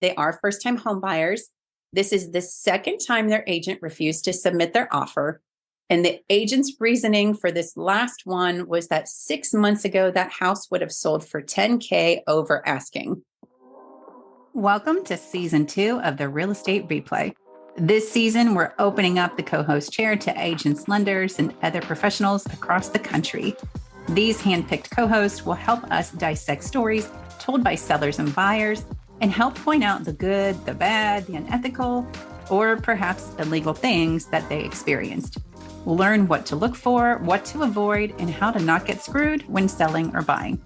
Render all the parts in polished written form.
they are first-time homebuyers. This is the second time their agent refused to submit their offer. And the agent's reasoning for this last one was that 6 months ago, that house would have sold for $10K over asking. Welcome to season 2 of the Real Estate Replay. This season, we're opening up the co-host chair to agents, lenders, and other professionals across the country. These handpicked co-hosts will help us dissect stories told by sellers and buyers and help point out the good, the bad, the unethical, or perhaps illegal things that they experienced. We'll learn what to look for, what to avoid, and how to not get screwed when selling or buying.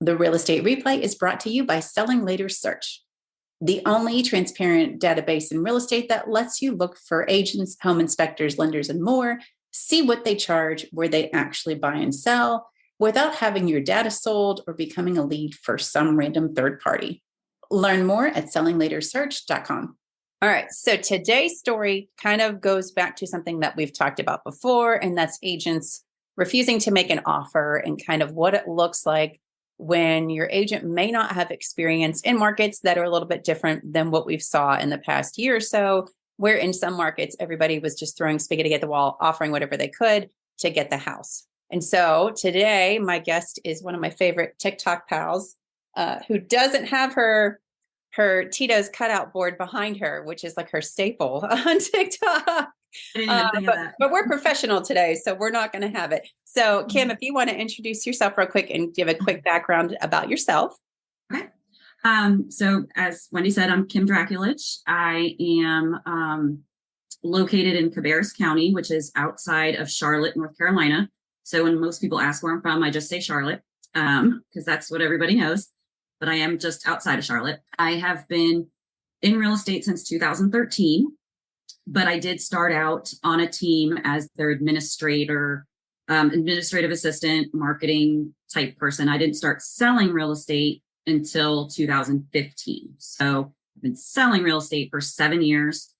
The Real Estate Replay is brought to you by Selling Later Search, the only transparent database in real estate that lets you look for agents, home inspectors, lenders, and more, see what they charge, where they actually buy and sell, without having your data sold or becoming a lead for some random third party. Learn more at sellinglatersearch.com. All right, so today's story kind of goes back to something that we've talked about before, and that's agents refusing to make an offer and kind of what it looks like when your agent may not have experience in markets that are a little bit different than what we've saw in the past year or so, where in some markets, everybody was just throwing spaghetti at the wall, offering whatever they could to get the house. And so today, my guest is one of my favorite TikTok pals who doesn't have her Tito's cutout board behind her, which is like her staple on TikTok. I didn't even think of that. But we're professional today, so we're not going to have it. So Kim, if you want to introduce yourself real quick and give a quick background about yourself. Okay. So as Wendy said, I'm Kim Draculich. I am located in Cabarrus County, which is outside of Charlotte, North Carolina. So when most people ask where I'm from, I just say Charlotte because that's what everybody knows. But I am just outside of Charlotte. I have been in real estate since 2013, but I did start out on a team as their administrator, administrative assistant, marketing type person. I didn't start selling real estate until 2015. So I've been selling real estate for 7 years.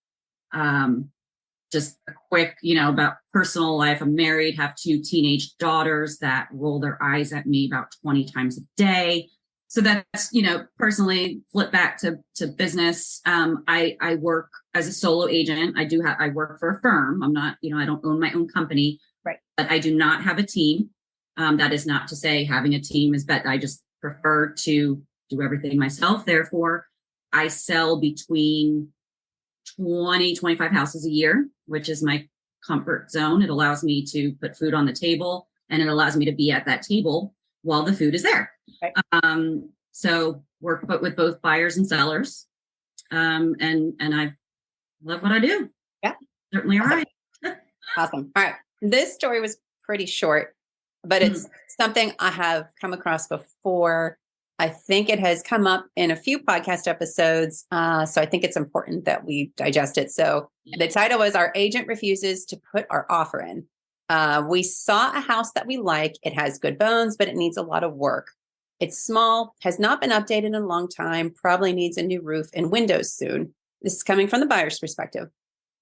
Just a quick, about personal life. I'm married, have 2 teenage daughters that roll their eyes at me about 20 times a day. So that's, personally flip back to business. I work as a solo agent. I work for a firm. I'm not, I don't own my own company, right? But I do not have a team. That is not to say having a team is better. I just prefer to do everything myself. Therefore, I sell between 20, 25 houses a year, which is my comfort zone. It allows me to put food on the table and it allows me to be at that table while the food is there. Right. So work with both buyers and sellers. And I love what I do. Yeah. Certainly. Awesome. All right. Awesome. All right. This story was pretty short, but it's something I have come across before. I think it has come up in a few podcast episodes. So I think it's important that we digest it. So the title was Our Agent Refuses to Put Our Offer In. We saw a house that we like. It has good bones, but it needs a lot of work. It's small, has not been updated in a long time, probably needs a new roof and windows soon. This is coming from the buyer's perspective.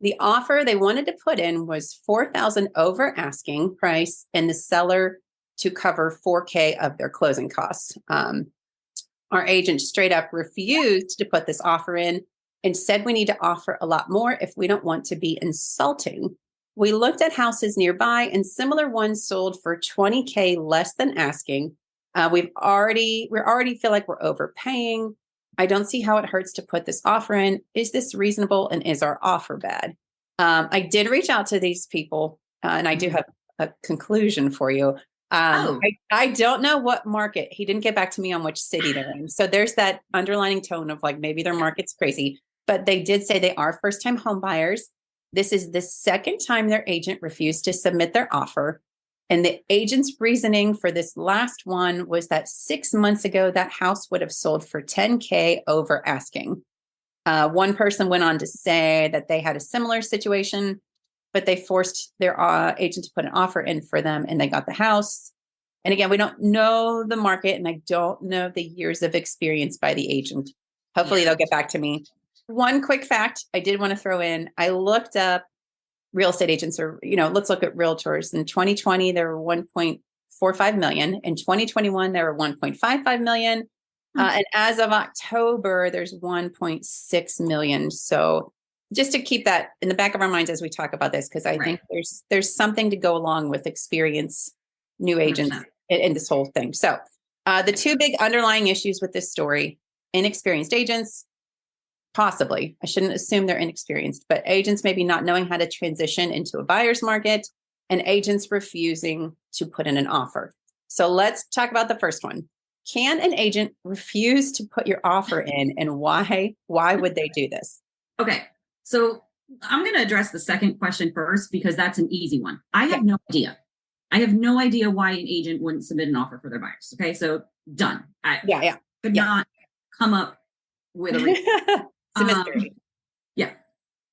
The offer they wanted to put in was $4,000 over asking price and the seller to cover $4K of their closing costs. Our agent straight up refused to put this offer in and said we need to offer a lot more if we don't want to be insulting. We looked at houses nearby and similar ones sold for $20K less than asking. We already feel like we're overpaying. I don't see how it hurts to put this offer in. Is this reasonable and is our offer bad? I did reach out to these people and I do have a conclusion for you. I don't know what market. He didn't get back to me on which city they're in. So there's that underlining tone of like, maybe their market's crazy, but they did say they are first-time home buyers. This is the second time their agent refused to submit their offer. And the agent's reasoning for this last one was that 6 months ago, that house would have sold for $10K over asking. One person went on to say that they had a similar situation, but they forced their agent to put an offer in for them and they got the house. And again, we don't know the market and I don't know the years of experience by the agent. Hopefully they'll get back to me. One quick fact I did want to throw in. I looked up real estate agents or, let's look at realtors. In 2020, there were 1.45 million. In 2021, there were 1.55 million. And as of October, there's 1.6 million. So just to keep that in the back of our minds as we talk about this, because I think there's something to go along with experience new agents in this whole thing. So the two big underlying issues with this story: inexperienced agents, possibly, I shouldn't assume they're inexperienced, but agents maybe not knowing how to transition into a buyer's market, and agents refusing to put in an offer. So let's talk about the first one. Can an agent refuse to put your offer in, and why? Why would they do this? Okay, so I'm going to address the second question first because that's an easy one. I have no idea. I have no idea why an agent wouldn't submit an offer for their buyers. Okay, so done. I could not come up with a reason. It's a mystery.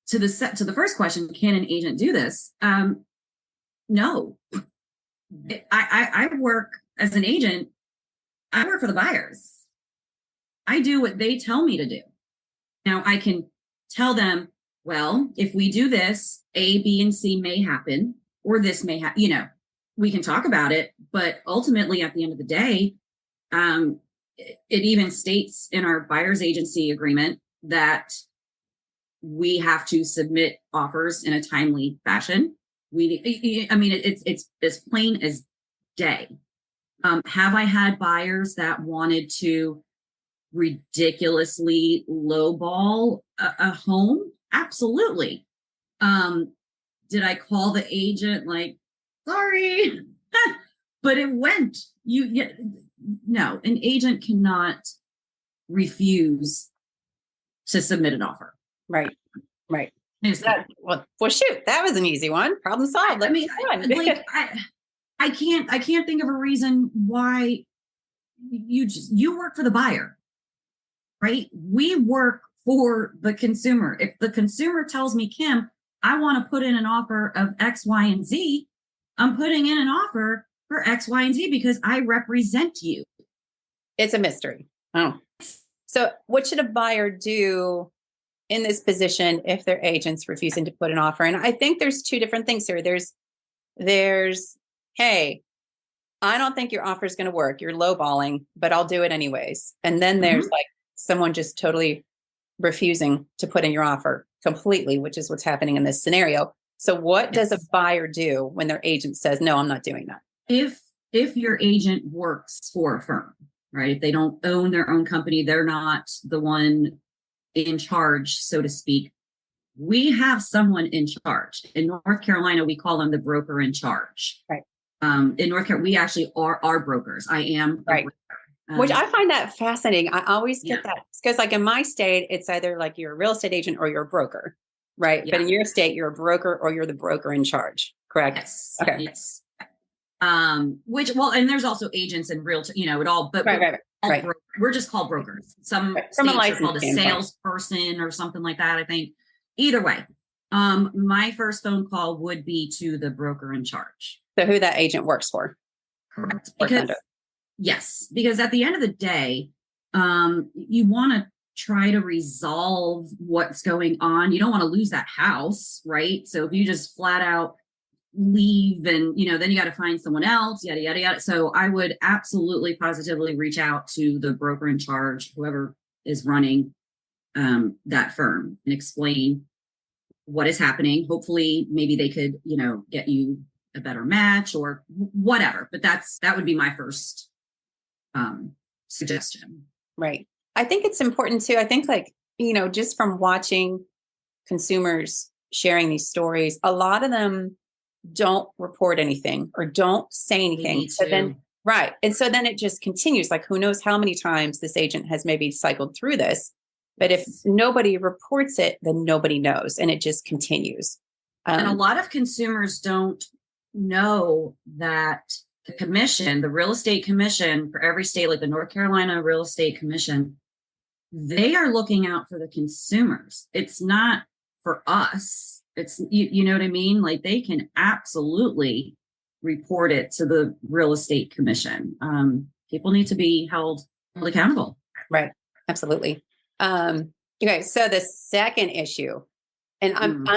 To the first question, can an agent do this? No. I work as an agent. I work for the buyers. I do what they tell me to do. Now I can tell them, well, if we do this, A, B, and C may happen, or this may happen, we can talk about it. But ultimately at the end of the day, it even states in our buyer's agency agreement that we have to submit offers in a timely fashion. It's as plain as day. Have I had buyers that wanted to ridiculously lowball a home? Absolutely. Did I call the agent like, sorry, but it went? No, an agent cannot refuse to submit an offer. Right. Well, shoot, that was an easy one. Problem solved. Let me. I can't think of a reason why you work for the buyer, right? We work for the consumer. If the consumer tells me, Kim, I want to put in an offer of X, Y, and Z, I'm putting in an offer for X, Y, and Z because I represent you. It's a mystery. Oh, so what should a buyer do in this position if their agent's refusing to put an offer? And I think there's two different things here. There's, hey, I don't think your offer is going to work. You're lowballing, but I'll do it anyways. And then there's like someone just totally refusing to put in your offer completely, which is what's happening in this scenario. So what does a buyer do when their agent says, no, I'm not doing that? If your agent works for a firm, right? If they don't own their own company, they're not the one in charge, so to speak. We have someone in charge. In North Carolina, we call them the broker in charge. Right. In North Carolina, we actually are brokers. I am right. Which I find that fascinating. I always get that because, like in my state, it's either like you're a real estate agent or you're a broker, right? Yeah. But in your state, you're a broker or you're the broker in charge, correct? Yes. Okay. Yes. And there's also agents and realtor, it all, but right. We're just called brokers. Some states are called a salesperson or something like that, I think. Either way, my first phone call would be to the broker in charge. So who that agent works for. Correct. Because at the end of the day, you want to try to resolve what's going on. You don't want to lose that house, right? So if you just flat out leave and, then you got to find someone else, yada, yada, yada. So I would absolutely positively reach out to the broker in charge, whoever is running that firm, and explain what is happening. Hopefully, maybe they could, get you a better match or whatever. But that would be my first suggestion. Right. I think it's important too. I think just from watching consumers sharing these stories, a lot of them don't report anything or don't say anything. So then, right. And so then it just continues. Like, who knows how many times this agent has maybe cycled through this. But if nobody reports it, then nobody knows. And it just continues. And a lot of consumers don't know that the commission, the real estate commission for every state, like the North Carolina Real Estate Commission, they are looking out for the consumers. It's not for us. It's, you know what I mean? Like, they can absolutely report it to the Real Estate Commission. People need to be held accountable. Right. Absolutely. Okay. So the second issue, and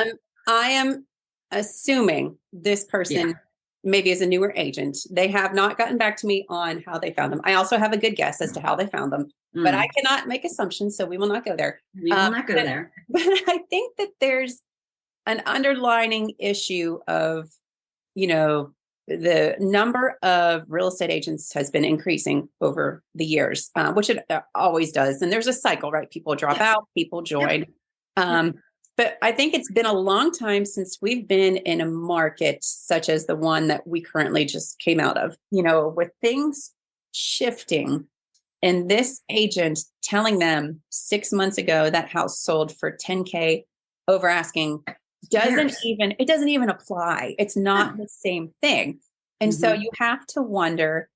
I am assuming this person maybe as a newer agent, they have not gotten back to me on how they found them. I also have a good guess as to how they found them, but I cannot make assumptions, so we will not go there. We will not go there. But I think that there's an underlining issue of, the number of real estate agents has been increasing over the years, which it always does. And there's a cycle, right? People drop out, people join. But I think it's been a long time since we've been in a market such as the one that we currently just came out of, with things shifting and this agent telling them 6 months ago that house sold for 10K over asking it doesn't even apply. It's not the same thing. And so you have to wonder,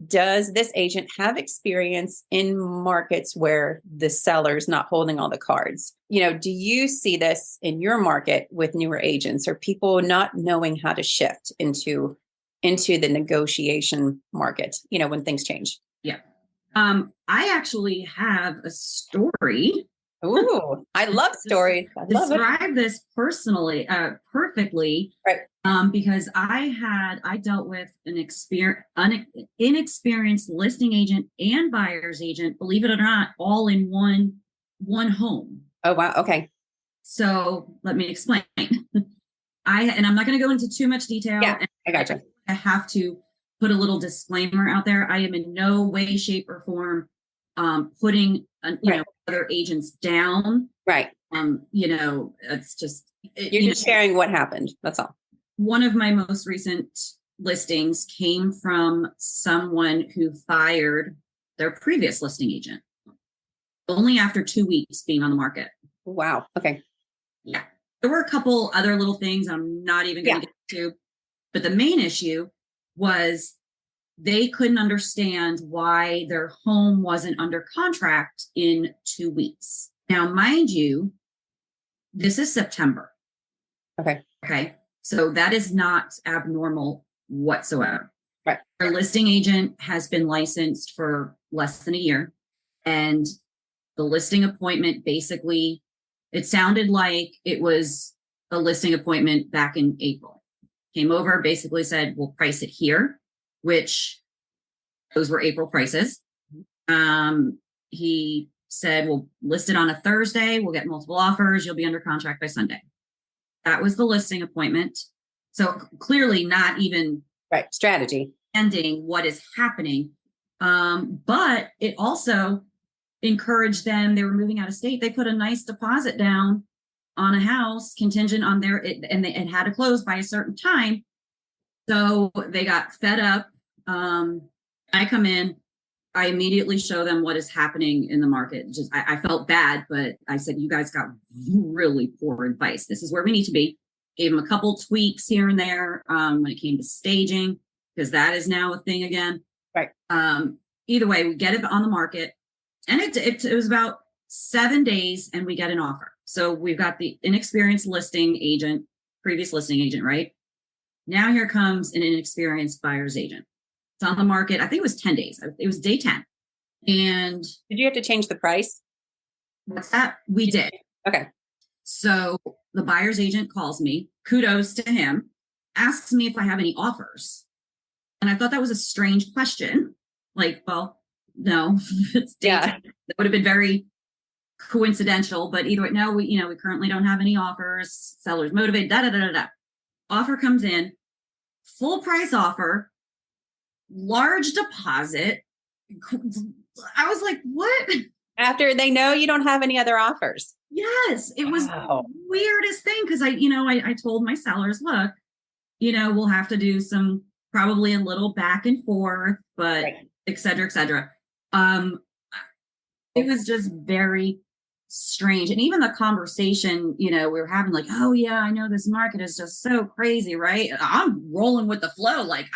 does this agent have experience in markets where the seller's not holding all the cards? Do you see this in your market with newer agents, or people not knowing how to shift into the negotiation market, when things change? Yeah. I actually have a story. Ooh, I love stories. I love describe this perfectly. Right. Because I dealt with an inexperienced listing agent and buyer's agent, believe it or not, all in one home. Oh, wow. Okay. So let me explain. I'm not going to go into too much detail. Yeah, I gotcha. I have to put a little disclaimer out there. I am in no way, shape, or form putting other agents down. Right. It's just you're just sharing what happened. That's all. One of my most recent listings came from someone who fired their previous listing agent only after 2 weeks being on the market. Wow. Okay. Yeah. There were a couple other little things I'm not even going to get to, but the main issue was they couldn't understand why their home wasn't under contract in 2 weeks. Now, mind you, this is September. Okay. So that is not abnormal whatsoever. Right. Our listing agent has been licensed for less than a year. And the listing appointment, basically, it sounded like it was a listing appointment back in April. Came over, basically said, we'll price it here, which those were April prices. He said, we'll list it on a Thursday. We'll get multiple offers. You'll be under contract by Sunday. That was the listing appointment. So clearly not even strategy ending what is happening. But it also encouraged them. They were moving out of state. They put a nice deposit down on a house contingent on and it had to close by a certain time. So they got fed up. I come in, I immediately show them what is happening in the market. I felt bad, but I said, you guys got really poor advice. This is where we need to be. Gave them a couple tweaks here and there when it came to staging, because that is now a thing again. Right. Either way, we get it on the market, and it was about 7 days, and we get an offer. So we've got the inexperienced previous listing agent, right? Now here comes an inexperienced buyer's agent. It's on the market. I think it was 10 days. It was day 10. And did you have to change the price? What's that? We did. Okay. So the buyer's agent calls me, kudos to him, asks me if I have any offers. And I thought that was a strange question. Like, well, no, it's day 10. That would have been very coincidental, but either way, no, we currently don't have any offers. Sellers motivated, Offer comes in, full price offer, large deposit. I was like, what? After they know you don't have any other offers. Yes, it was the weirdest thing, because I told my sellers, look, we'll have to do probably a little back and forth, but et cetera, et cetera. It was just very strange. And even the conversation, we were having, like, oh yeah, I know this market is just so crazy, right? I'm rolling with the flow, like,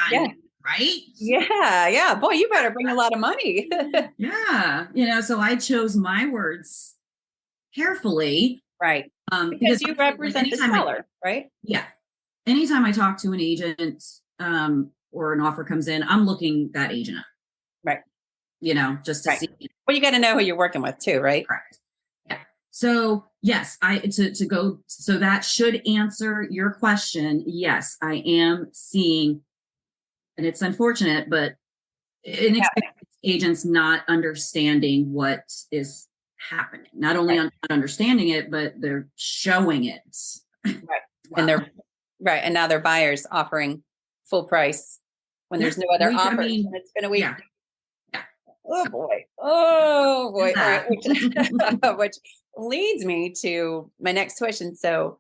right? Yeah. Boy, you better bring a lot of money. Yeah. So I chose my words carefully. Right. Because you represent the seller, right? Yeah. Anytime I talk to an agent or an offer comes in, I'm looking that agent up. Right. Just to see. Well, you got to know who you're working with too, right? Correct. Yeah. So yes, so that should answer your question. Yes, I am seeing and it's unfortunate, but inexperienced agents not understanding what is happening, not only not understanding it, but they're showing it. Right. And they're right. And now their buyers offering full price when there's no other offers. And it's been a week. Yeah. Oh boy. Oh boy. All right. Which leads me to my next question. So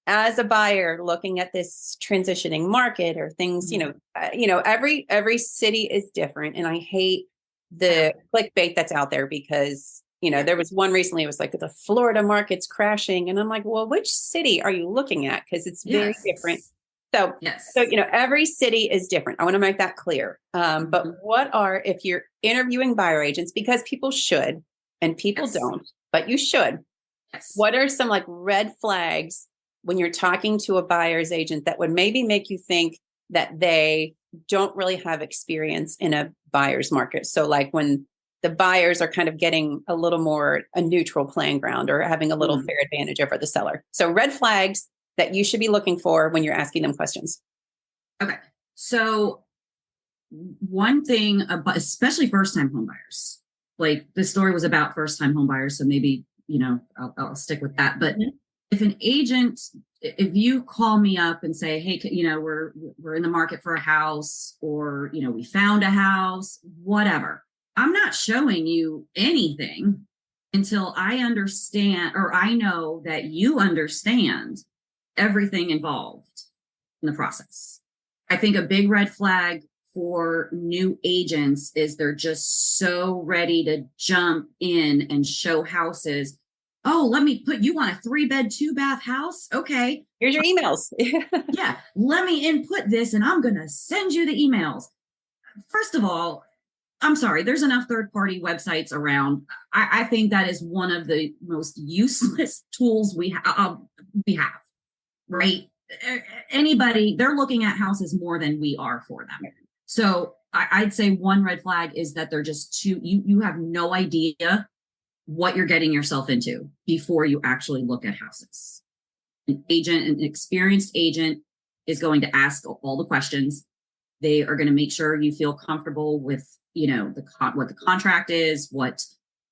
as a buyer looking at this transitioning market or things, every city is different. And I hate the clickbait that's out there because, there was one recently, it was like the Florida market's crashing. And I'm like, well, which city are you looking at? Because it's very different. So, every city is different. I want to make that clear. But if you're interviewing buyer agents, because people should, and people don't, but you should, what are some like red flags when you're talking to a buyer's agent that would maybe make you think that they don't really have experience in a buyer's market? So like when the buyers are kind of getting a little more a neutral playing ground or having a little fair advantage over the seller. So red flags that you should be looking for when you're asking them questions. Okay. So one thing, especially first-time home buyers, like the story was about first-time home buyers. So maybe, I'll stick with that. But if an agent, if you call me up and say, hey, we're in the market for a house, or, we found a house, whatever, I'm not showing you anything until I understand, or I know that you understand everything involved in the process. I think a big red flag for new agents is they're just so ready to jump in and show houses. Oh, let me put you on a 3-bed, 2-bath house. Okay. Here's your emails. Yeah. Let me input this and I'm going to send you the emails. First of all, I'm sorry, there's enough third-party websites around. I think that is one of the most useless tools we have, right? Anybody, they're looking at houses more than we are for them. So I'd say one red flag is that they're just you have no idea what you're getting yourself into before you actually look at houses. An experienced agent is going to ask all the questions. They are going to make sure you feel comfortable with, what the contract is, what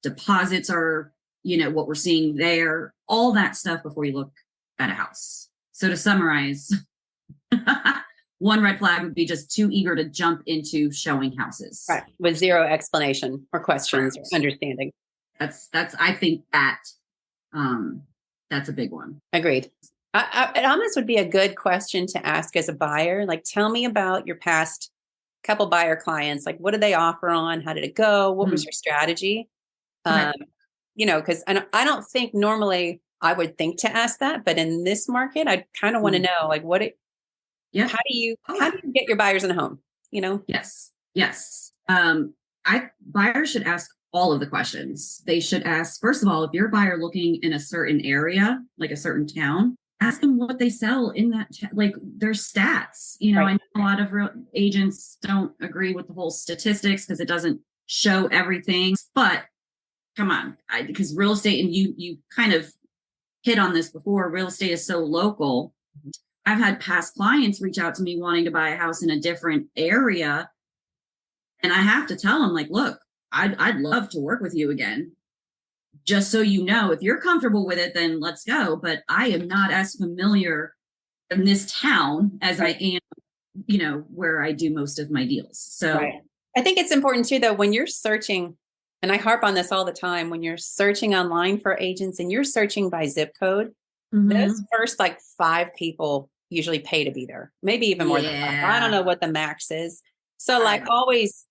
deposits are, what we're seeing there, all that stuff before you look at a house. So to summarize, one red flag would be just too eager to jump into showing houses. Right. With zero explanation or questions or understanding. I think that's a big one. Agreed. It almost would be a good question to ask as a buyer. Like, tell me about your past couple buyer clients. Like, what did they offer on? How did it go? What was your strategy? Because I don't think normally I would think to ask that, but in this market, I kind of want to know, like, how do you get your buyers in a home? Yes. Buyers should ask all of the questions. They should ask, first of all, if you're a buyer looking in a certain area, like a certain town, ask them what they sell in that, like their stats. I know a lot of agents don't agree with the whole statistics because it doesn't show everything, but come on, because real estate, and you kind of hit on this before, real estate is so local. I've had past clients reach out to me wanting to buy a house in a different area. And I have to tell them, like, look, I'd love to work with you again. Just so you know, if you're comfortable with it, then let's go. But I am not as familiar in this town as I am, where I do most of my deals. So I think it's important too, though, when you're searching, and I harp on this all the time, when you're searching online for agents and you're searching by zip code, those first like 5 people usually pay to be there, maybe even more than 5. I don't know what the max is. So like always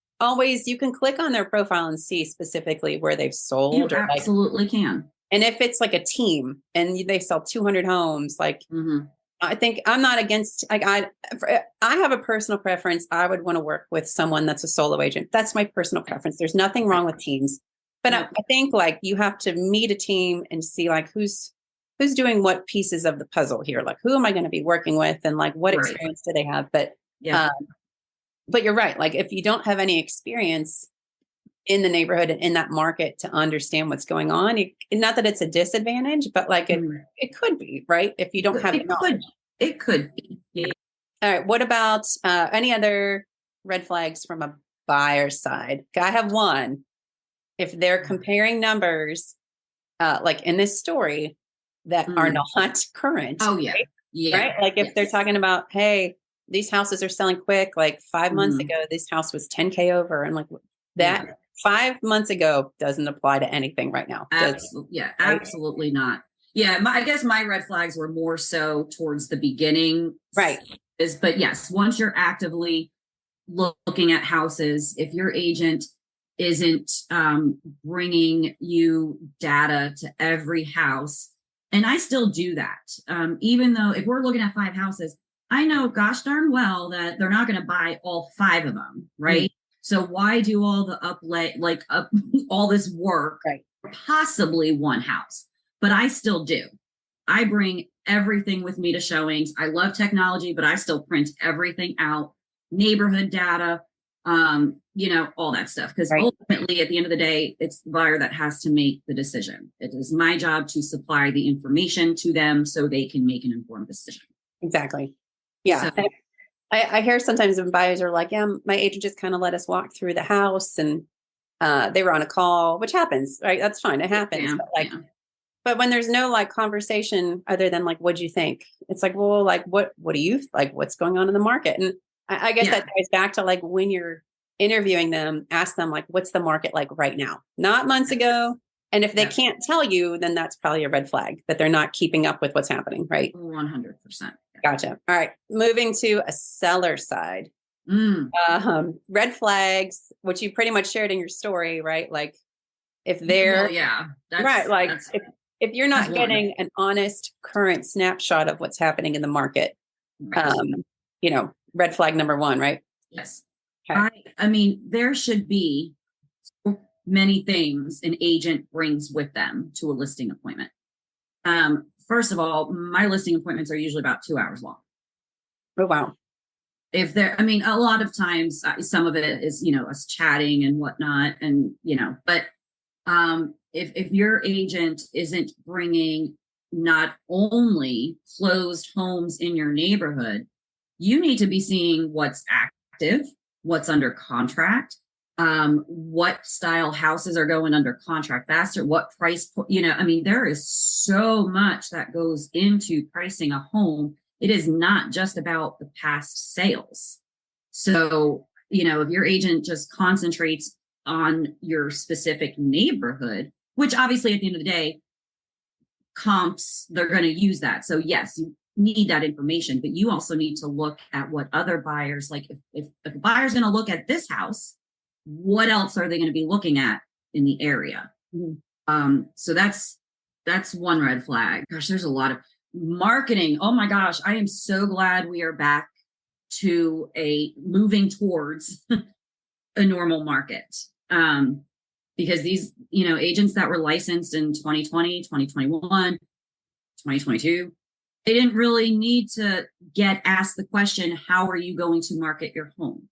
you can click on their profile and see specifically where they've sold. You absolutely can. And if it's like a team and they sell 200 homes, like I think I'm not against, like I have a personal preference. I would want to work with someone that's a solo agent. That's my personal preference. There's nothing wrong with teams, but I think like you have to meet a team and see like who's doing what pieces of the puzzle here. Like, who am I going to be working with? And like, what experience do they have? But you're right. Like, if you don't have any experience in the neighborhood and in that market to understand what's going on, not that it's a disadvantage, but like it could be, right? If you don't have knowledge. It could be. Yeah. All right. What about any other red flags from a buyer's side. I have one. If they're comparing numbers, like in this story, that are not current. Oh, yeah. Right? Yeah. Right? Like if they're talking about, hey, these houses are selling quick. Like 5 months ago, this house was 10K over. And like that 5 months ago doesn't apply to anything right now. Absolutely. Yeah, right? absolutely not. Yeah. I guess my red flags were more so towards the beginning. Right. But yes, once you're actively looking at houses, if your agent isn't bringing you data to every house, and I still do that, even though if we're looking at 5 houses, I know gosh darn well that they're not going to buy all 5 of them, right? So why do all the all this work, for possibly one house? But I still do. I bring everything with me to showings. I love technology, but I still print everything out, neighborhood data, all that stuff. Because ultimately, at the end of the day, it's the buyer that has to make the decision. It is my job to supply the information to them so they can make an informed decision. Exactly. Yeah. So, I hear sometimes when buyers are like, yeah, my agent just kind of let us walk through the house and they were on a call, which happens, right? That's fine. It happens. But when there's no like conversation other than like, what'd you think? It's like, well, like, what do you like? What's going on in the market? And I guess that ties back to like when you're interviewing them, ask them like, what's the market like right now? Not months ago. And if they can't tell you, then that's probably a red flag that they're not keeping up with what's happening, right? 100%. Gotcha. All right. Moving to a seller side. Red flags, which you pretty much shared in your story, right? Like if they're if you're not getting an honest current snapshot of what's happening in the market, red flag number 1, right? Yes. Okay. I mean, there should be so many things an agent brings with them to a listing appointment. First of all, my listing appointments are usually about 2 hours long. Oh, wow. A lot of times, some of it is, us chatting and whatnot. And, but if your agent isn't bringing not only closed homes in your neighborhood, you need to be seeing what's active, what's under contract, what style houses are going under contract faster, what price, there is so much that goes into pricing a home. It is not just about the past sales. So, if your agent just concentrates on your specific neighborhood, which obviously at the end of the day, comps, they're going to use that. So yes, you need that information, but you also need to look at what other buyers, like if a buyer's going to look at this house, what else are they going to be looking at in the area? So that's one red flag. Gosh, there's a lot of marketing. Oh my gosh, I am so glad we are back to moving towards a normal market. Because these, agents that were licensed in 2020, 2021, 2022, they didn't really need to get asked the question, how are you going to market your home?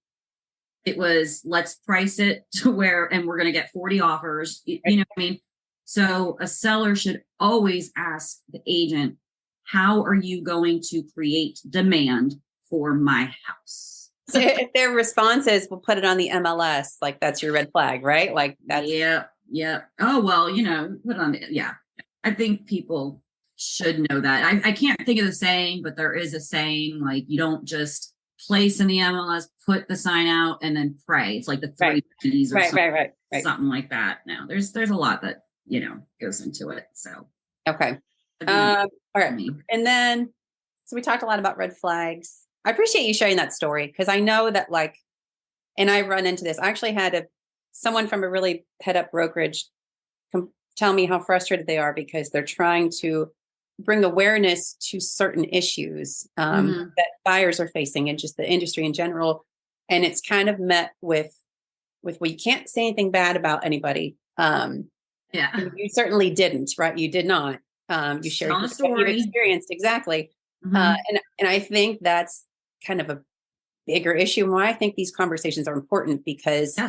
It was, let's price it to where, and we're going to get 40 offers. You know what I mean? So a seller should always ask the agent, how are you going to create demand for my house? So if their response is, we'll put it on the MLS, like that's your red flag, right? Like that's. Yeah. Oh, well, put it on I think people should know that. I can't think of the saying, but there is a saying, like, you don't just place in the MLS, put the sign out, and then pray. It's like the 3 P's or something like that. Now there's a lot that, goes into it. So. Okay. All right. And then, so we talked a lot about red flags. I appreciate you sharing that story because I know that and I run into this. I actually had someone from a really head up brokerage tell me how frustrated they are because they're trying to bring awareness to certain issues that buyers are facing and just the industry in general. And it's kind of met with, well, you can't say anything bad about anybody. You certainly didn't, right? You did not. You shared what you've experienced. Exactly. And I think that's kind of a bigger issue. And why I think these conversations are important because,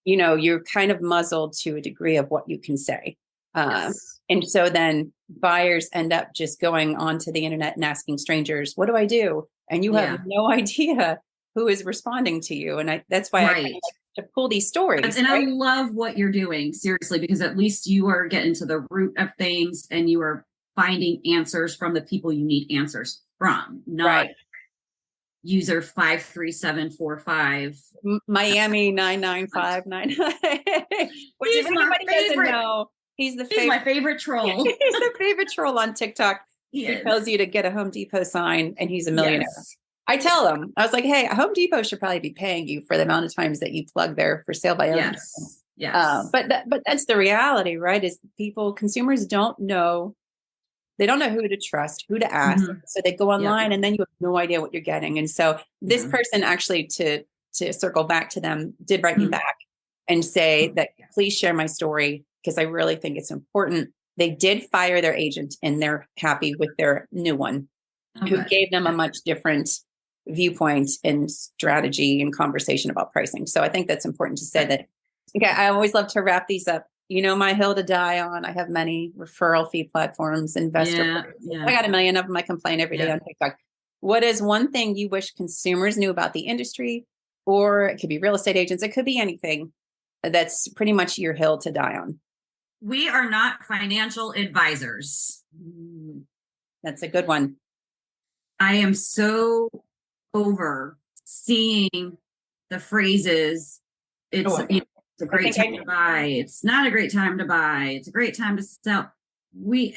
you're kind of muzzled to a degree of what you can say. And so then buyers end up just going onto the internet and asking strangers, what do I do? And you have no idea who is responding to you. And that's why I kind of like to pull these stories. And I love what you're doing, seriously, because at least you are getting to the root of things and you are finding answers from the people you need answers from, not user 53745. Miami 99599. Which He's if anybody doesn't know, he's my favorite troll. He's the favorite troll on TikTok. He tells you to get a Home Depot sign and he's a millionaire. Yes. I tell them, I was like, hey, Home Depot should probably be paying you for the amount of times that you plug there for sale by owner. Yes. But that's the reality, right? Is consumers don't know. They don't know who to trust, who to ask. Mm-hmm. So they go online and then you have no idea what you're getting. And so this person actually, to circle back to them, did write me back and say that please share my story because I really think it's important. They did fire their agent and they're happy with their new one who gave them a much different viewpoint and strategy and conversation about pricing. So I think that's important to say that. Okay, I always love to wrap these up. You know, my hill to die on. I have many referral fee platforms, investor. I got a million of them. I complain every day on TikTok. What is one thing you wish consumers knew about the industry? Or it could be real estate agents. It could be anything that's pretty much your hill to die on. We are not financial advisors. That's a good one. I am so over seeing the phrases. It's a great time to buy. It's not a great time to buy. It's a great time to sell.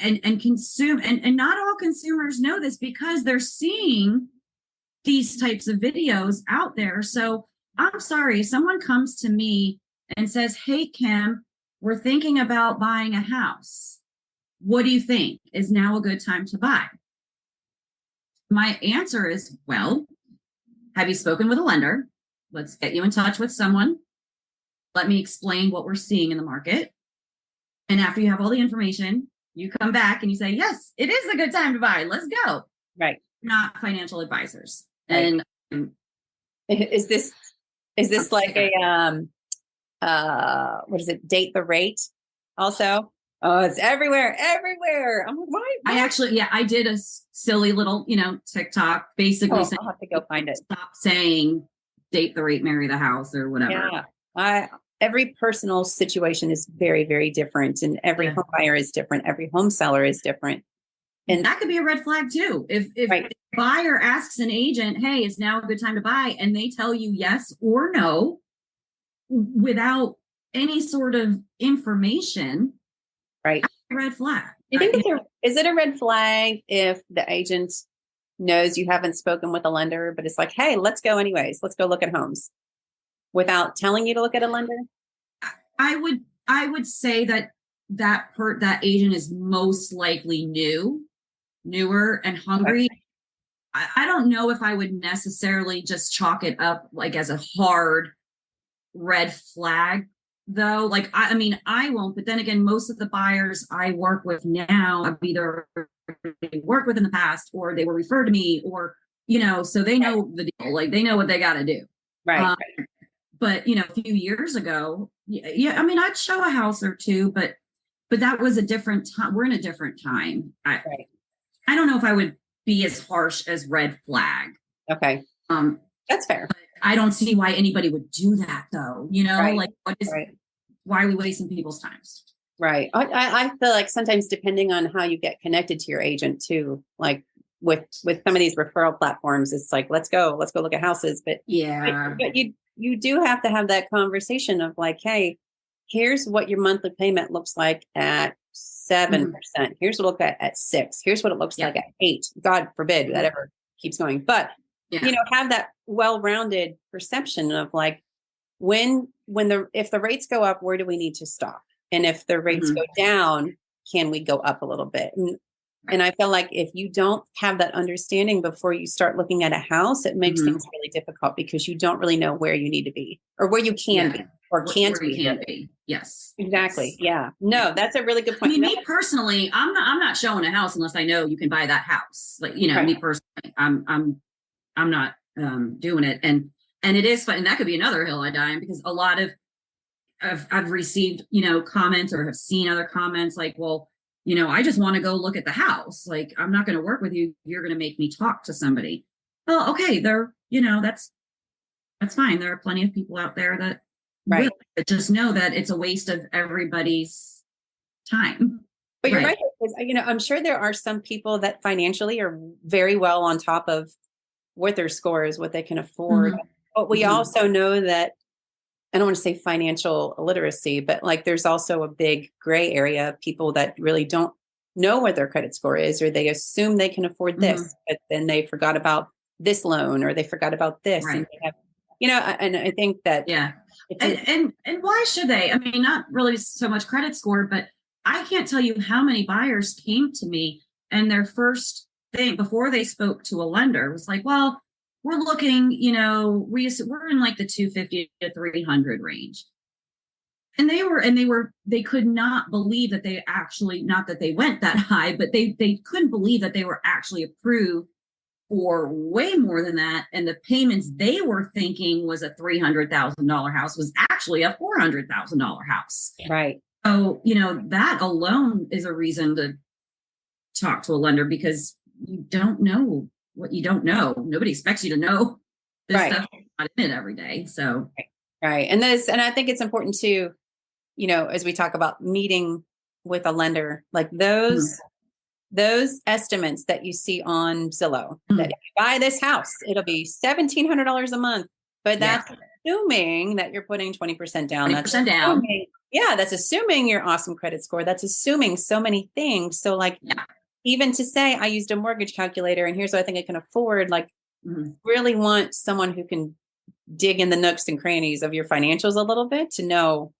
And consume and not all consumers know this because they're seeing these types of videos out there. So I'm sorry, if someone comes to me and says, hey, Kim, we're thinking about buying a house. What do you think? Is now a good time to buy? My answer is, well, have you spoken with a lender? Let's get you in touch with someone. Let me explain what we're seeing in the market. And after you have all the information, you come back and you say, yes, it is a good time to buy. Let's go. Right. Not financial advisors. Right. And is this like a what is it? Date the rate also? Oh, it's everywhere. I'm like, why? I did a silly little, TikTok basically saying, I'll have to go find it. Stop saying date the rate, marry the house or whatever. Yeah. Every personal situation is very, very different. And every home buyer is different. Every home seller is different. And that could be a red flag too. If a buyer asks an agent, hey, is now a good time to buy? And they tell you yes or no without any sort of information. Right. Red flag. Do you think is it a red flag if the agent knows you haven't spoken with a lender, but it's like, hey, let's go anyways. Let's go look at homes without telling you to look at a lender? I would say that agent is most likely newer and hungry. Okay. I don't know if I would necessarily just chalk it up like as a hard red flag though. Like, I mean, I won't, but then again, most of the buyers I work with now, I've either worked with in the past or they were referred to me or, so they know the deal, like they know what they got to do. Right. But, a few years ago, I mean, I'd show a house or two, but that was a different time. We're in a different time. I don't know if I would be as harsh as red flag. Okay. That's fair. I don't see why anybody would do that though. Like why are we wasting people's times? Right. I feel like sometimes depending on how you get connected to your agent too, like with some of these referral platforms, it's like, let's go look at houses. But but you do have to have that conversation of like, hey, here's what your monthly payment looks like at 7%. Here's what it looks at 6%. Here's what it looks like at 8%. God forbid that ever keeps going. But have that well-rounded perception of like if the rates go up, where do we need to stop? And if the rates go down, can we go up a little bit? And I feel like if you don't have that understanding before you start looking at a house, it makes things really difficult because you don't really know where you need to be or where you can be or can't be. Yes, exactly. Yes. Yeah. No, that's a really good point. I mean, me personally, I'm not showing a house unless I know you can buy that house. Like, me personally, I'm not doing it. And it is fun. And that could be another hill I die on because a lot of I've received, comments or have seen other comments like, well, I just want to go look at the house. Like, I'm not going to work with you. You're going to make me talk to somebody. Well, okay. That's That's fine. There are plenty of people out there that Right. will, but just know that it's a waste of everybody's time. But you're right. Because, I'm sure there are some people that financially are very well on top of what their score is, what they can afford. But we also know that, I don't want to say financial illiteracy, but like there's also a big gray area of people that really don't know what their credit score is, or they assume they can afford this, but then they forgot about this loan, or they forgot about this. Right. And they have, and I think that. Yeah. And why should they? I mean, not really so much credit score, but I can't tell you how many buyers came to me and their first thing before they spoke to a lender was like, well, we're looking, we're in like the 250 to 300 range. And they could not believe that they actually, not that they went that high, but they couldn't believe that they were actually approved for way more than that. And the payments they were thinking was a $300,000 house was actually a $400,000 house. Right. So, that alone is a reason to talk to a lender, because you don't know what you don't know. Nobody expects you to know this stuff. You're not in it every day. So, right. And I think it's important to, as we talk about meeting with a lender, like those estimates that you see on Zillow, that if you buy this house, it'll be $1,700 a month, but that's assuming that you're putting 20% down. 20% down. That's assuming your awesome credit score. That's assuming so many things. So like, even to say I used a mortgage calculator and here's what I think I can afford, like really want someone who can dig in the nooks and crannies of your financials a little bit to know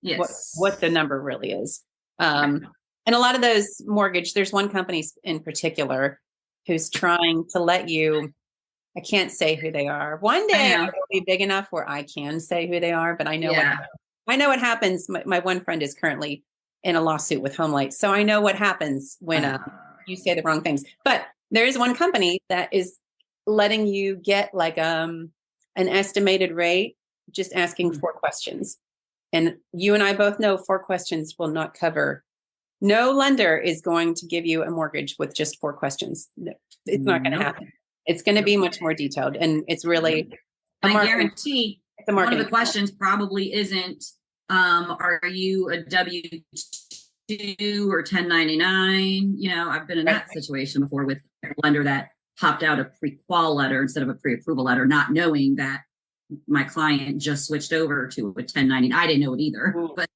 what the number really is. And a lot of those there's one company in particular who's trying to let you, I can't say who they are. One day it'll be big enough where I can say who they are, but I know what happens. My one friend is currently in a lawsuit with HomeLight. So I know what happens when you say the wrong things. But there is one company that is letting you get like an estimated rate, just asking 4 questions. And you and I both know 4 questions will not cover. No lender is going to give you a mortgage with just 4 questions. No, it's not going to happen. It's going to be much more detailed. And it's really, I guarantee one of the questions probably isn't, are you a W-2 or 1099? I've been in that situation before with a lender that popped out a pre-qual letter instead of a pre-approval letter, not knowing that my client just switched over to a 1099. I didn't know it either. But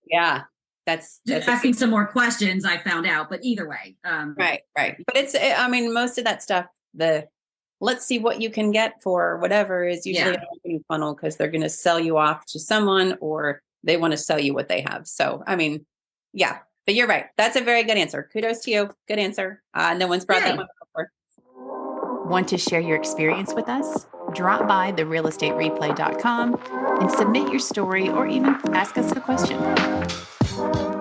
that's asking some more questions, I found out, but either way. Right. But most of that stuff, let's see what you can get for whatever is usually an opening funnel, because they're going to sell you off to someone or they want to sell you what they have. So, but you're right. That's a very good answer. Kudos to you. Good answer. No one's brought that one up before. Want to share your experience with us? Drop by therealestatereplay.com and submit your story or even ask us a question.